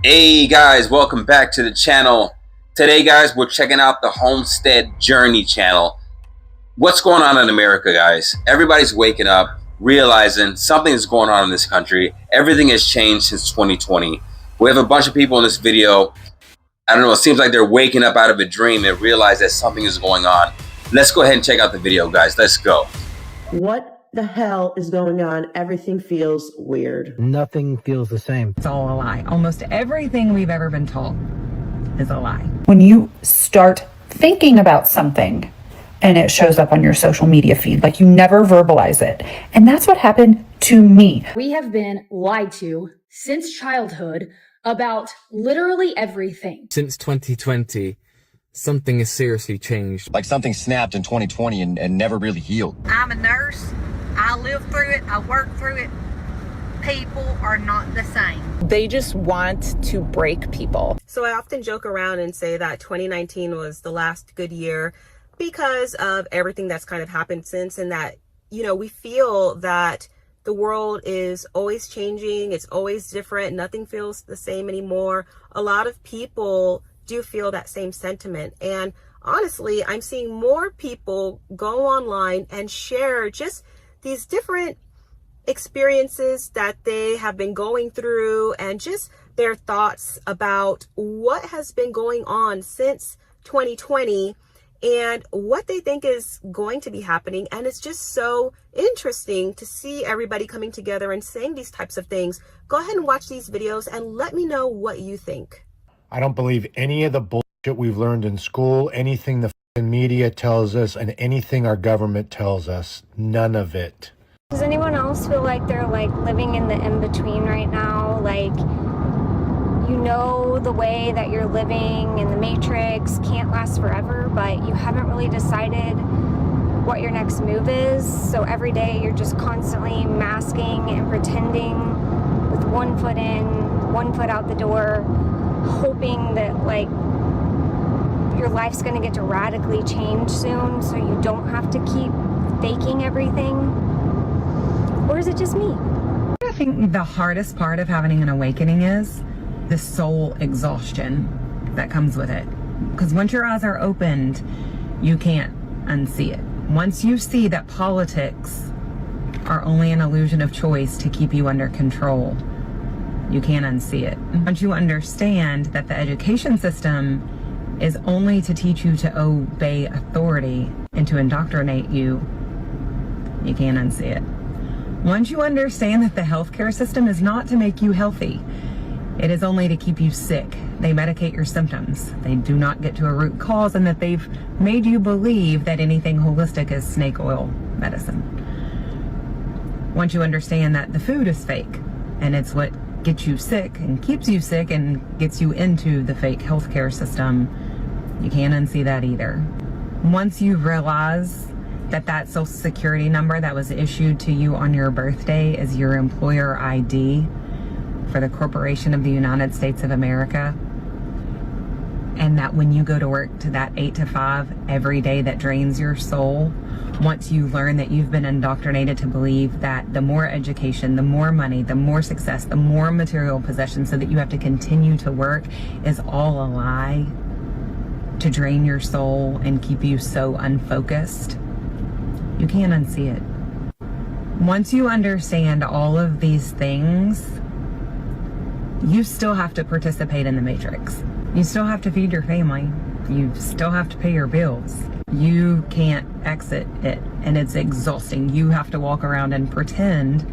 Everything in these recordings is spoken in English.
Hey guys, welcome back to the channel. Today guys, we're checking out the Homestead Journey channel. What's going on in America, guys? Everybody's waking up, realizing something is going on in this country. Everything has changed since 2020. We have a bunch of people in this video. I don't know, it seems like they're waking up out of a dream and realize that something is going on. Let's go ahead and check out the video, guys. Let's go. What the hell is going on? Everything feels weird. Nothing feels the same. It's all a lie. Almost everything we've ever been taught is a lie. When you start thinking about something and it shows up on your social media feed, like you never verbalize it. And that's what happened to me. We have been lied to since childhood about literally everything. Since 2020, something has seriously changed. Like something snapped in 2020 and never really healed. I'm a nurse. I live through it. I work through it. People are not the same. They just want to break people. So I often joke around and say that 2019 was the last good year because of everything that's kind of happened since, and that, you know, we feel that the world is always changing. It's always different. Nothing feels the same anymore. A lot of people do feel that same sentiment. And honestly, I'm seeing more people go online and share just these different experiences that they have been going through and just their thoughts about what has been going on since 2020 and what they think is going to be happening. And it's just so interesting to see everybody coming together and saying these types of things. Go ahead and watch these videos and let me know what you think. I don't believe any of the bullshit we've learned in school, anything the media tells us, and anything our government tells us. None of it. Does anyone else feel like they're living in the in-between right now? You know the way that you're living in the Matrix can't last forever, but you haven't really decided what your next move is. So every day you're just constantly masking and pretending with one foot in, one foot out the door, hoping that your life's gonna get to radically change soon so you don't have to keep faking everything. Or is it just me? I think the hardest part of having an awakening is the soul exhaustion that comes with it. Because once your eyes are opened, you can't unsee it. Once you see that politics are only an illusion of choice to keep you under control, you can't unsee it. Once you understand that the education system is only to teach you to obey authority and to indoctrinate you, you can't unsee it. Once you understand that the healthcare system is not to make you healthy, it is only to keep you sick. They medicate your symptoms. They do not get to a root cause, and that they've made you believe that anything holistic is snake oil medicine. Once you understand that the food is fake and it's what gets you sick and keeps you sick and gets you into the fake healthcare system, you can't unsee that either. Once you realize that that social security number that was issued to you on your birthday is your employer ID for the corporation of the United States of America, and that when you go to work to that 8 to 5 every day that drains your soul, once you learn that you've been indoctrinated to believe that the more education, the more money, the more success, the more material possessions so that you have to continue to work is all a lie to drain your soul and keep you so unfocused, you can't unsee it. Once you understand all of these things, you still have to participate in the Matrix. You still have to feed your family. You still have to pay your bills. You can't exit it, and it's exhausting. You have to walk around and pretend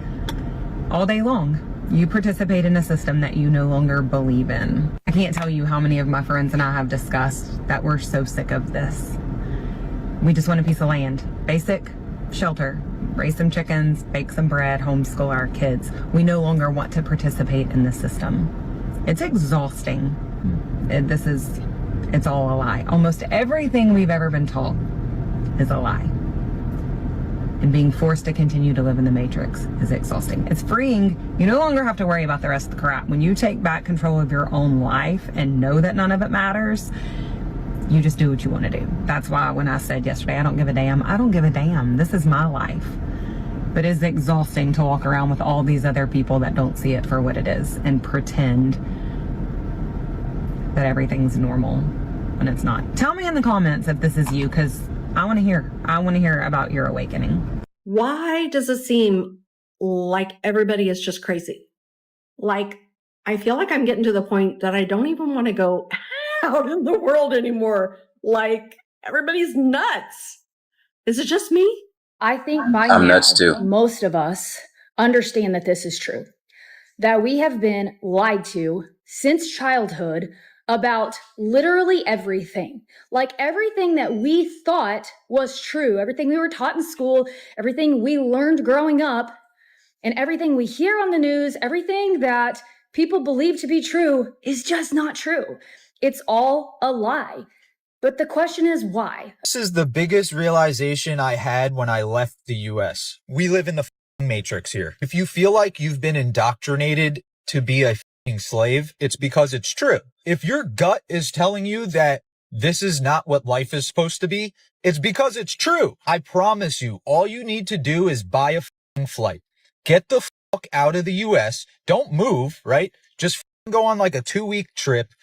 all day long. You participate in a system that you no longer believe in. I can't tell you how many of my friends and I have discussed that we're so sick of this. We just want a piece of land, basic shelter, raise some chickens, bake some bread, homeschool our kids. We no longer want to participate in the system. It's exhausting. It's all a lie. Almost everything we've ever been taught is a lie. And being forced to continue to live in the Matrix is exhausting. It's freeing. You no longer have to worry about the rest of the crap. When you take back control of your own life and know that none of it matters, you just do what you want to do. That's why when I said yesterday, I don't give a damn, I don't give a damn. This is my life. But it's exhausting to walk around with all these other people that don't see it for what it is and pretend that everything's normal when it's not. Tell me in the comments if this is you, because I want to hear about your awakening. Why does it seem like everybody is just crazy? Like, I feel like I'm getting to the point that I don't even want to go out in the world anymore. Like, everybody's nuts. Is it just me? I think by I'm now, nuts too. most of us understand that this is true, that we have been lied to since childhood about literally everything. Like everything that we thought was true, everything we were taught in school, everything we learned growing up, and everything we hear on the news, everything that people believe to be true is just not true. It's all a lie. But the question is why? This is the biggest realization I had when I left the US. We live in the matrix here. If you feel like you've been indoctrinated to be a slave, it's because it's true. If your gut is telling you that this is not what life is supposed to be, it's because it's true. I promise you, all you need to do is buy a flight. Get the fuck out of the US. Don't move, right? Just go on like a 2-week trip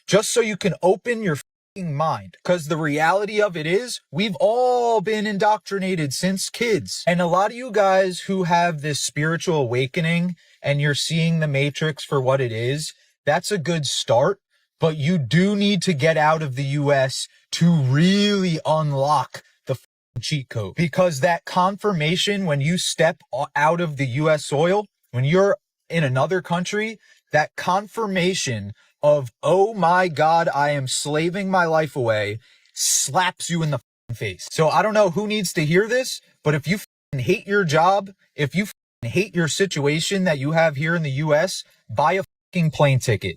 just so you can open your mind. Because the reality of it is, we've all been indoctrinated since kids. And a lot of you guys who have this spiritual awakening and you're seeing the Matrix for what it is, that's a good start. But you do need to get out of the US to really unlock the cheat code. Because that confirmation when you step out of the US soil, when you're in another country, that confirmation of, oh my God, I am slaving my life away, slaps you in the face. So I don't know who needs to hear this, but if you hate your job, if you hate your situation that you have here in the US, buy a plane ticket.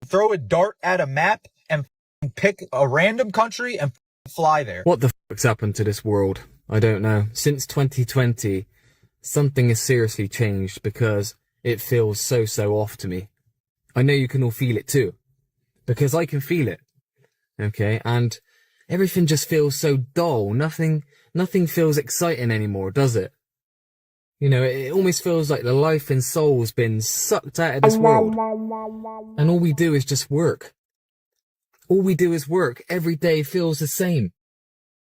Throw a dart at a map and pick a random country and fly there. What the fuck's happened to this world? I don't know. Since 2020, something has seriously changed because it feels so off to me. I know you can all feel it too, because I can feel it, okay? And everything just feels so dull. Nothing feels exciting anymore, does it? You know, it almost feels like the life and soul's been sucked out of this world. And all we do is just work. All we do is work. Every day feels the same.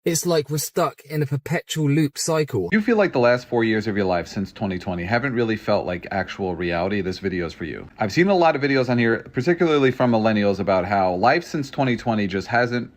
It's like we're stuck in a perpetual loop cycle. You feel like the last 4 years of your life since 2020 haven't really felt like actual reality. This video is for you. I've seen a lot of videos on here, particularly from millennials, about how life since 2020 just hasn't,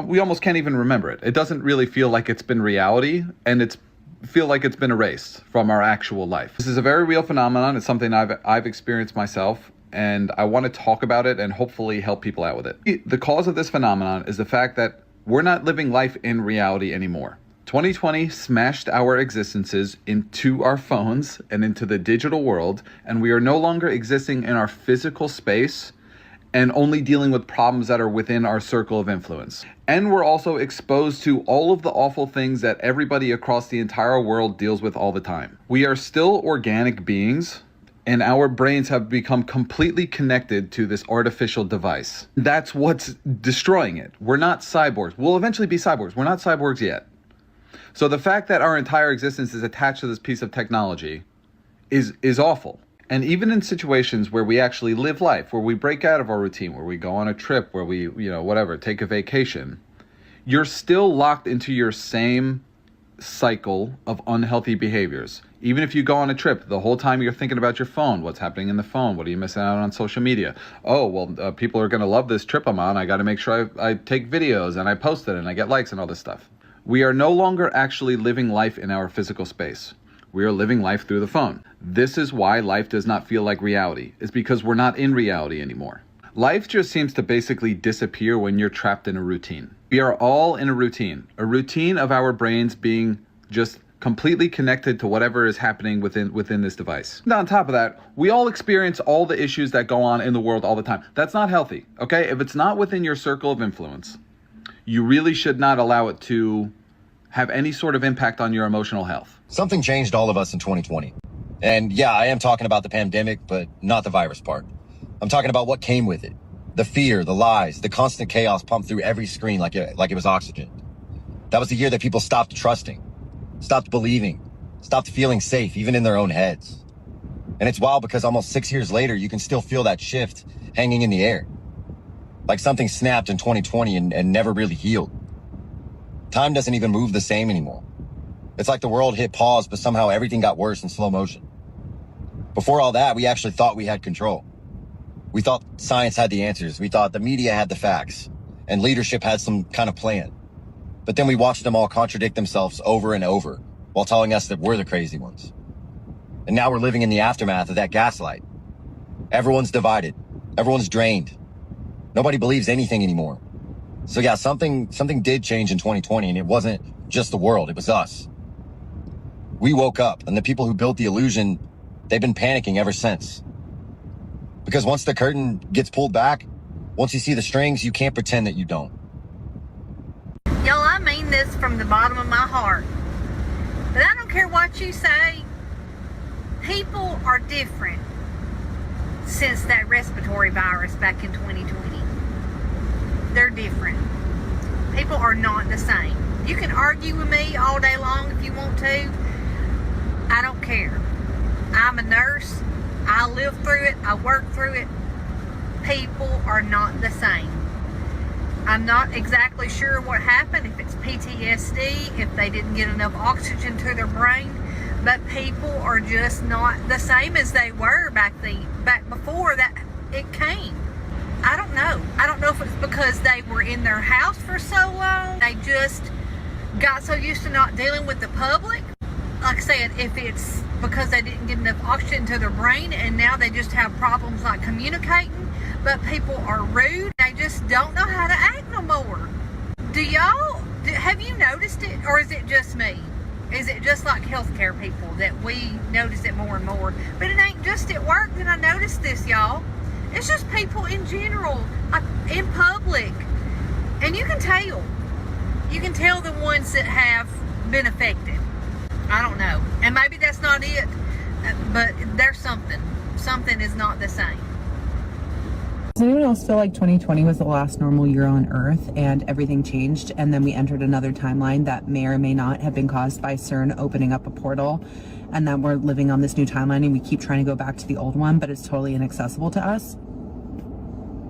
we almost can't even remember it. It doesn't really feel like it's been reality, and it's feel like it's been erased from our actual life. This is a very real phenomenon. It's something I've experienced myself, and I want to talk about it and hopefully help people out with it. The cause of this phenomenon is the fact that we're not living life in reality anymore. 2020 smashed our existences into our phones and into the digital world, and we are no longer existing in our physical space and only dealing with problems that are within our circle of influence. And we're also exposed to all of the awful things that everybody across the entire world deals with all the time. We are still organic beings, and our brains have become completely connected to this artificial device. That's what's destroying it. We're not cyborgs. We'll eventually be cyborgs. We're not cyborgs yet. So the fact that our entire existence is attached to this piece of technology is awful. And even in situations where we actually live life, where we break out of our routine, where we go on a trip, where we, take a vacation, you're still locked into your same cycle of unhealthy behaviors. Even if you go on a trip, the whole time you're thinking about your phone, what's happening in the phone, what are you missing out on social media? Oh, well, people are going to love this trip I'm on. I got to make sure I take videos and I post it and I get likes and all this stuff. We are no longer actually living life in our physical space. We are living life through the phone. This is why life does not feel like reality. It's because we're not in reality anymore. Life just seems to basically disappear when you're trapped in a routine. We are all in a routine of our brains being just completely connected to whatever is happening within this device. And on top of that, we all experience all the issues that go on in the world all the time. That's not healthy, okay? If it's not within your circle of influence, you really should not allow it to have any sort of impact on your emotional health. Something changed all of us in 2020. And yeah, I am talking about the pandemic, but not the virus part. I'm talking about what came with it. The fear, the lies, the constant chaos pumped through every screen like it was oxygen. That was the year that people stopped trusting, stopped believing, stopped feeling safe, even in their own heads. And it's wild because almost 6 years later, you can still feel that shift hanging in the air. Like something snapped in 2020 and never really healed. Time doesn't even move the same anymore. It's like the world hit pause, but somehow everything got worse in slow motion. Before all that, we actually thought we had control. We thought science had the answers. We thought the media had the facts and leadership had some kind of plan. But then we watched them all contradict themselves over and over while telling us that we're the crazy ones. And now we're living in the aftermath of that gaslight. Everyone's divided. Everyone's drained. Nobody believes anything anymore. So yeah, something did change in 2020, and it wasn't just the world, it was us. We woke up, and the people who built the illusion, they've been panicking ever since. Because once the curtain gets pulled back, once you see the strings, you can't pretend that you don't. Y'all, I mean this from the bottom of my heart. But I don't care what you say. People are different since that respiratory virus back in 2020. They're different. People are not the same. You can argue with me all day long if you want to. I don't care. I'm a nurse. I live through it. I work through it. People are not the same. I'm not exactly sure what happened, if it's PTSD, if they didn't get enough oxygen to their brain, but people are just not the same as they were back before that it came. I don't know. I don't know if it's because they were in their house for so long, they just got so used to not dealing with the public. Like I said, if it's because they didn't get enough oxygen to their brain and now they just have problems like communicating, but people are rude. They just don't know how to act no more. Have you noticed it, or is it just me? Is it just like healthcare people that we notice it more and more? But it ain't just at work that I noticed this, y'all. It's just people in general, like in public. And you can tell. You can tell the ones that have been affected. I don't know. And maybe that's not it, but there's something. Something is not the same. Does anyone else feel like 2020 was the last normal year on Earth and everything changed, and then we entered another timeline that may or may not have been caused by CERN opening up a portal, and that we're living on this new timeline and we keep trying to go back to the old one, but it's totally inaccessible to us?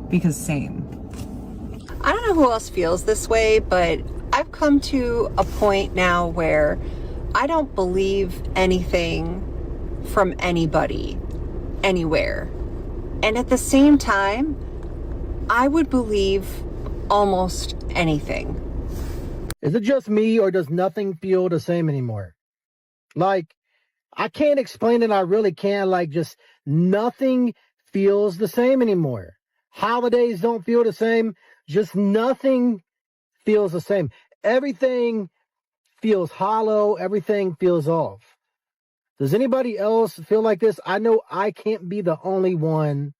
Because same. I don't know who else feels this way, but I've come to a point now where I don't believe anything from anybody, anywhere. And at the same time, I would believe almost anything. Is it just me, or does nothing feel the same anymore? Like, I can't explain it. I really can't. Like, just nothing feels the same anymore. Holidays don't feel the same. Just nothing feels the same. Everything feels hollow. Everything feels off. Does anybody else feel like this? I know I can't be the only one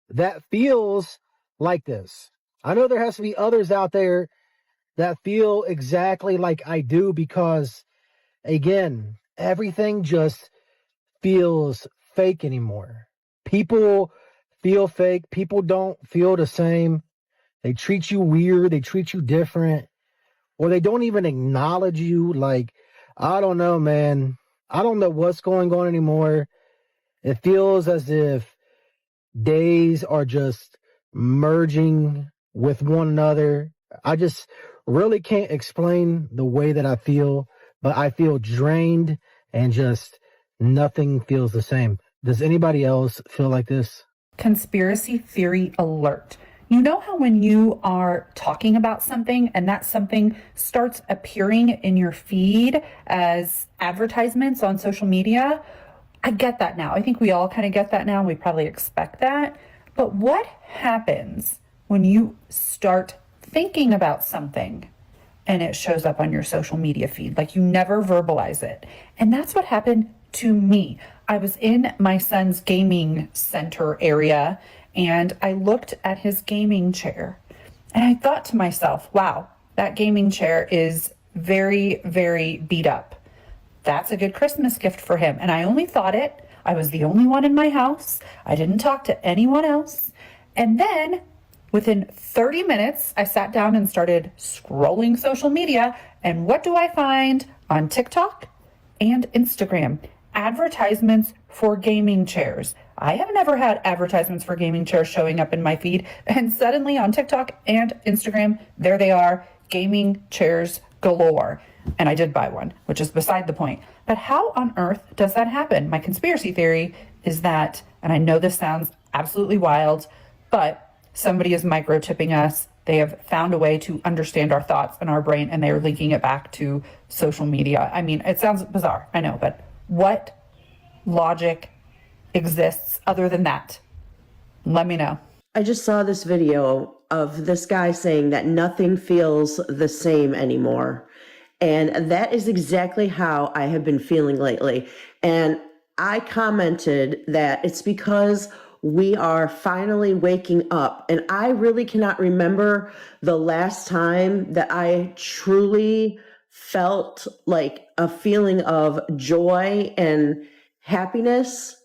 that feels like this. I know there has to be others out there that feel exactly like I do, because, again, everything just feels fake anymore. People feel fake. People don't feel the same. They treat you weird. They treat you different. Or they don't even acknowledge you. Like, I don't know, man. I don't know what's going on anymore. It feels as if days are just merging with one another. I just really can't explain the way that I feel, but I feel drained and just nothing feels the same. Does anybody else feel like this? Conspiracy theory alert. You know how when you are talking about something and that something starts appearing in your feed as advertisements on social media? I get that now. I think we all kind of get that now. We probably expect that. But what happens when you start thinking about something and it shows up on your social media feed? Like, you never verbalize it. And that's what happened to me. I was in my son's gaming center area and I looked at his gaming chair and I thought to myself, wow, that gaming chair is very, very beat up. That's a good Christmas gift for him. And I only thought it. I was the only one in my house. I didn't talk to anyone else. And then within 30 minutes, I sat down and started scrolling social media. And what do I find on TikTok and Instagram? Advertisements for gaming chairs. I have never had advertisements for gaming chairs showing up in my feed, and suddenly on TikTok and Instagram, there they are, gaming chairs galore. And I did buy one, which is beside the point. But how on earth does that happen? My conspiracy theory is that, and I know this sounds absolutely wild, but somebody is microchipping us. They have found a way to understand our thoughts and our brain, and they're linking it back to social media. I mean, it sounds bizarre, I know, but what logic exists other than that? Let me know. I just saw this video of this guy saying that nothing feels the same anymore. And that is exactly how I have been feeling lately. And I commented that it's because we are finally waking up. And I really cannot remember the last time that I truly felt like a feeling of joy and happiness.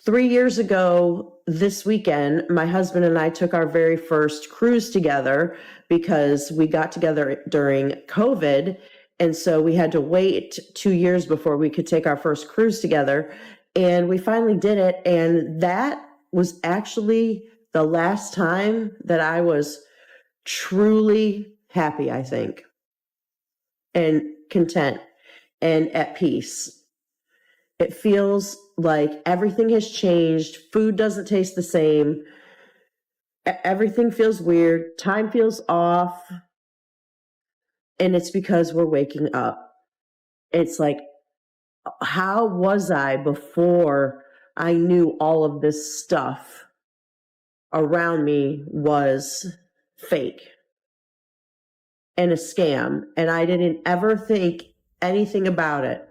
3 years ago this weekend, my husband and I took our very first cruise together because we got together during COVID. And so we had to wait 2 years before we could take our first cruise together. And we finally did it. And that was actually the last time that I was truly happy, I think, and content and at peace. It feels like everything has changed. Food doesn't taste the same. Everything feels weird. Time feels off. And it's because we're waking up. It's like, how was I before I knew all of this stuff around me was fake and a scam? And I didn't ever think anything about it.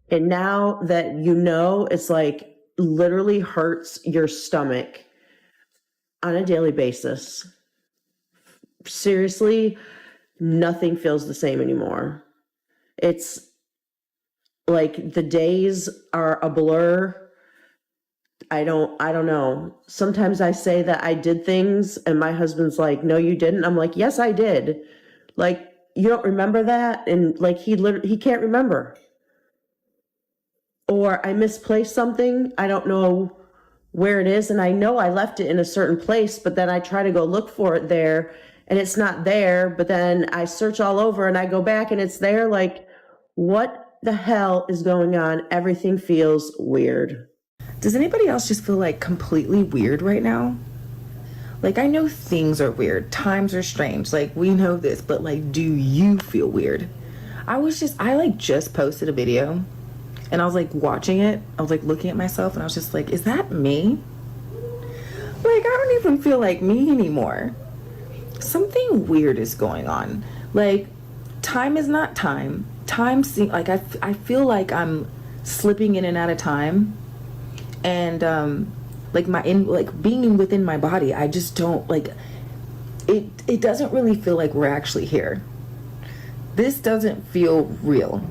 And now that you know, it's like literally hurts your stomach on a daily basis. Seriously, nothing feels the same anymore. It's like the days are a blur. I don't know. Sometimes I say that I did things and my husband's like, no, you didn't. I'm like, yes, I did. Like, you don't remember that? And like, he can't remember. Or I misplaced something. I don't know where it is. And I know I left it in a certain place, but then I try to go look for it there and it's not there. But then I search all over and I go back and it's there. Like, what the hell is going on? Everything feels weird. Does anybody else just feel like completely weird right now? Like, I know things are weird. Times are strange. Like, we know this, but like, do you feel weird? I just posted a video. And I was like watching it, I was like looking at myself and I was just like, is that me? Like, I don't even feel like me anymore. Something weird is going on. Like, time is not time. Time seems like I feel like I'm slipping in and out of time. And like being within my body, I just don't like it doesn't really feel like we're actually here. This doesn't feel real.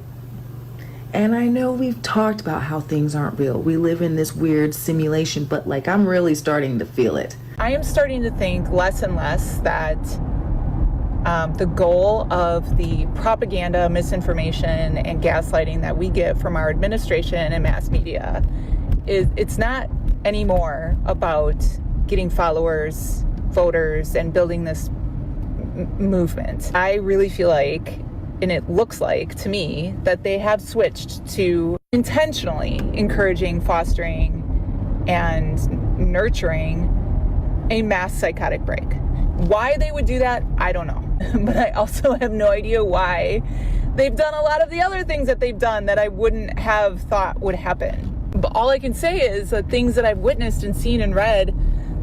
And I know we've talked about how things aren't real. We live in this weird simulation, but like, I'm really starting to feel it. I am starting to think less and less that the goal of the propaganda, misinformation, and gaslighting that we get from our administration and mass media it's not anymore about getting followers, voters, and building this movement. I really feel like, and it looks like to me, that they have switched to intentionally encouraging, fostering, and nurturing a mass psychotic break. Why they would do that, I don't know. But I also have no idea why they've done a lot of the other things that they've done that I wouldn't have thought would happen. But all I can say is that things that I've witnessed and seen and read,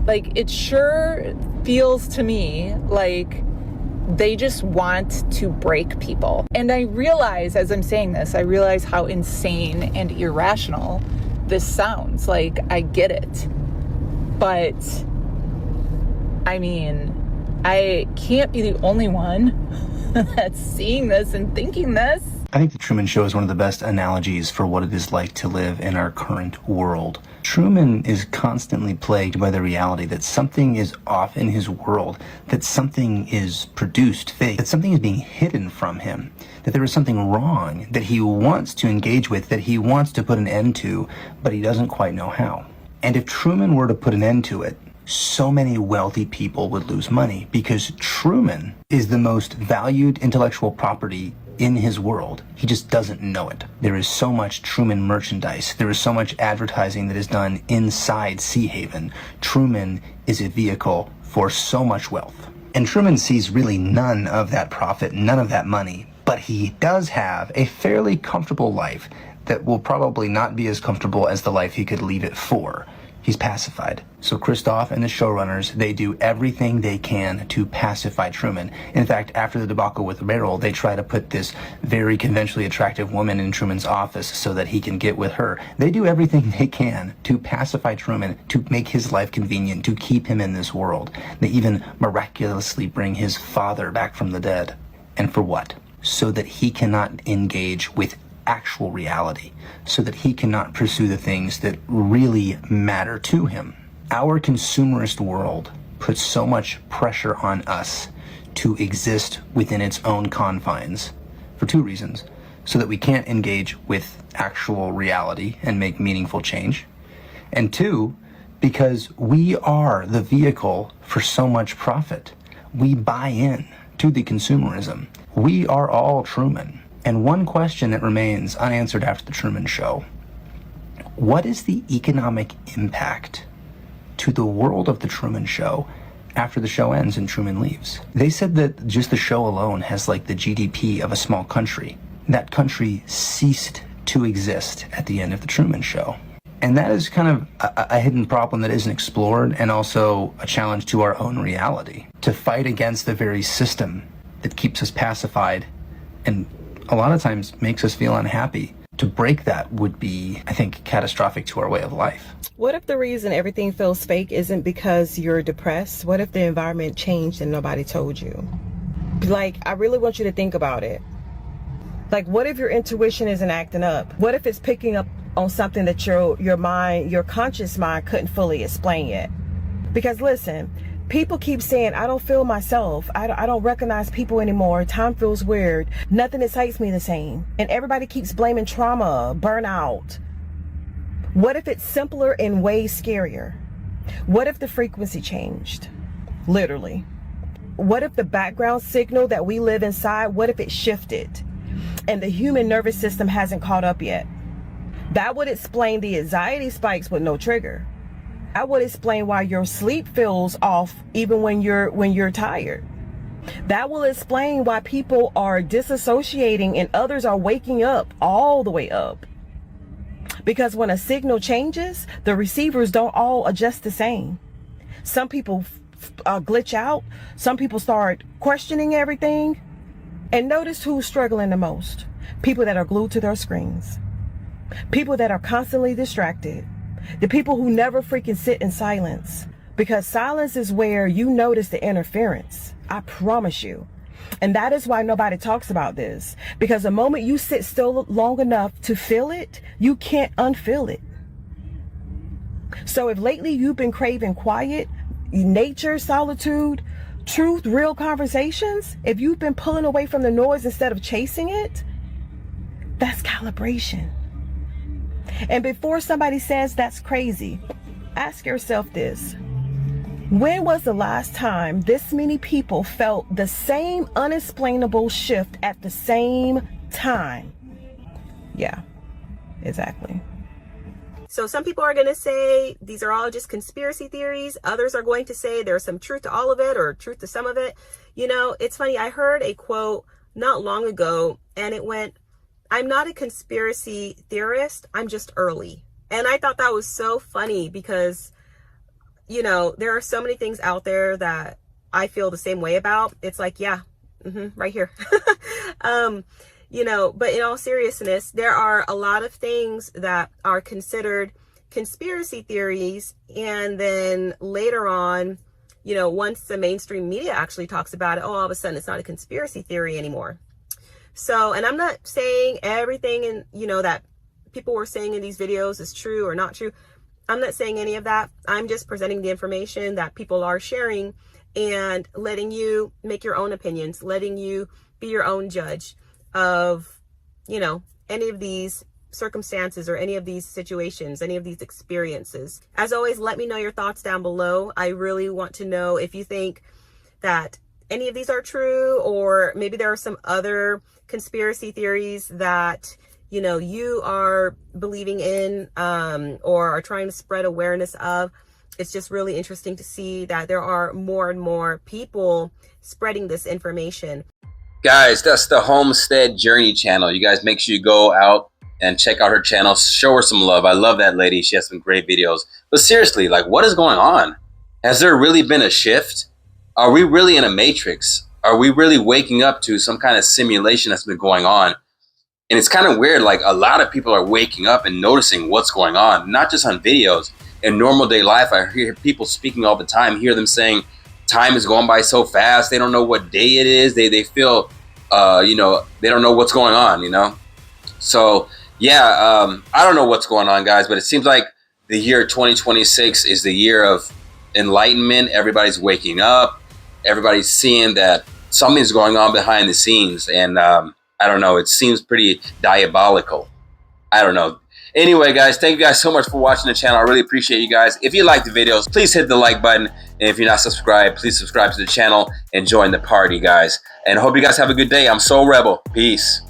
like, it sure feels to me like they just want to break people. And I realize, as I'm saying this, I realize how insane and irrational this sounds. Like, I get it. But, I mean, I can't be the only one that's seeing this and thinking this. I think The Truman Show is one of the best analogies for what it is like to live in our current world. Truman is constantly plagued by the reality that something is off in his world, that something is produced fake, that something is being hidden from him, that there is something wrong that he wants to engage with, that he wants to put an end to, but he doesn't quite know how. And if Truman were to put an end to it, so many wealthy people would lose money because Truman is the most valued intellectual property in his world. He just doesn't know it. There is so much Truman merchandise. There is so much advertising that is done inside Sea Haven. Truman is a vehicle for so much wealth. And Truman sees really none of that profit, none of that money, but he does have a fairly comfortable life that will probably not be as comfortable as the life he could leave it for. He's pacified. So Christof and the showrunners, they do everything they can to pacify Truman. In fact, after the debacle with Beryl, they try to put this very conventionally attractive woman in Truman's office so that he can get with her. They do everything they can to pacify Truman, to make his life convenient, to keep him in this world. They even miraculously bring his father back from the dead. And for what? So that he cannot engage with actual reality, so that he cannot pursue the things that really matter to him. Our consumerist world puts so much pressure on us to exist within its own confines for two reasons: so that we can't engage with actual reality and make meaningful change, and two, because we are the vehicle for so much profit. We buy in to the consumerism. We are all Truman. And one question that remains unanswered after The Truman Show: what is the economic impact to the world of The Truman Show after the show ends and Truman leaves? They said that just the show alone has like the GDP of a small country. That country ceased to exist at the end of The Truman Show. And that is kind of a hidden problem that isn't explored, and also a challenge to our own reality. To fight against the very system that keeps us pacified and a lot of times makes us feel unhappy. To break that would be, I think, catastrophic to our way of life. What if the reason everything feels fake isn't because you're depressed? What if the environment changed and nobody told you? Like, I really want you to think about it. Like, what if your intuition isn't acting up? What if it's picking up on something that your mind, your conscious mind couldn't fully explain yet? Because listen, people keep saying, I don't feel myself. I don't recognize people anymore. Time feels weird. Nothing excites me the same. And everybody keeps blaming trauma, burnout. What if it's simpler and way scarier? What if the frequency changed? Literally. What if the background signal that we live inside, what if it shifted and the human nervous system hasn't caught up yet? That would explain the anxiety spikes with no trigger. I would explain why your sleep feels off even when you're tired. That will explain why people are disassociating and others are waking up all the way up. Because when a signal changes, the receivers don't all adjust the same. Some people glitch out. Some people start questioning everything. And notice who's struggling the most. People that are glued to their screens. People that are constantly distracted. The people who never freaking sit in silence. Because silence is where you notice the interference. I promise you. And that is why nobody talks about this. Because the moment you sit still long enough to feel it, you can't unfeel it. So if lately you've been craving quiet, nature, solitude, truth, real conversations, if you've been pulling away from the noise instead of chasing it, that's calibration. And before somebody says that's crazy, ask yourself this. When was the last time this many people felt the same unexplainable shift at the same time? Yeah, exactly. So some people are going to say these are all just conspiracy theories. Others are going to say there's some truth to all of it or truth to some of it. You know, it's funny. I heard a quote not long ago and it went, "I'm not a conspiracy theorist. I'm just early." And I thought that was so funny because, you know, there are so many things out there that I feel the same way about. It's like, yeah, right here. You know, but in all seriousness, there are a lot of things that are considered conspiracy theories. And then later on, you know, once the mainstream media actually talks about it, oh, all of a sudden it's not a conspiracy theory anymore. So, and I'm not saying everything in, you know, that people were saying in these videos is true or not true. I'm not saying any of that. I'm just presenting the information that people are sharing and letting you make your own opinions, letting you be your own judge of, you know, any of these circumstances or any of these situations, any of these experiences. As always, let me know your thoughts down below. I really want to know if you think that any of these are true, or maybe there are some other conspiracy theories that, you know, you are believing in or are trying to spread awareness of. It's just really interesting to see that there are more and more people spreading this information. Guys, that's the Homestead Journey channel. You guys make sure you go out and check out her channel. Show her some love. I love that lady. She has some great videos. But seriously, like, what is going on? Has there really been a shift? Are we really in a matrix? Are we really waking up to some kind of simulation that's been going on? And it's kind of weird. Like, a lot of people are waking up and noticing what's going on, not just on videos. In normal day life, I hear people speaking all the time, hear them saying time is going by so fast. They don't know what day it is. They feel, you know, they don't know what's going on, you know? So, yeah, I don't know what's going on, guys, but it seems like the year 2026 is the year of enlightenment. Everybody's waking up. Everybody's seeing that something's going on behind the scenes. And I don't know, it seems pretty diabolical. I don't know. Anyway, guys, thank you guys so much for watching the channel. I really appreciate you guys. If you like the videos, please hit the like button. And if you're not subscribed, please subscribe to the channel and join the party, guys. And I hope you guys have a good day. I'm Soul Rebel. Peace.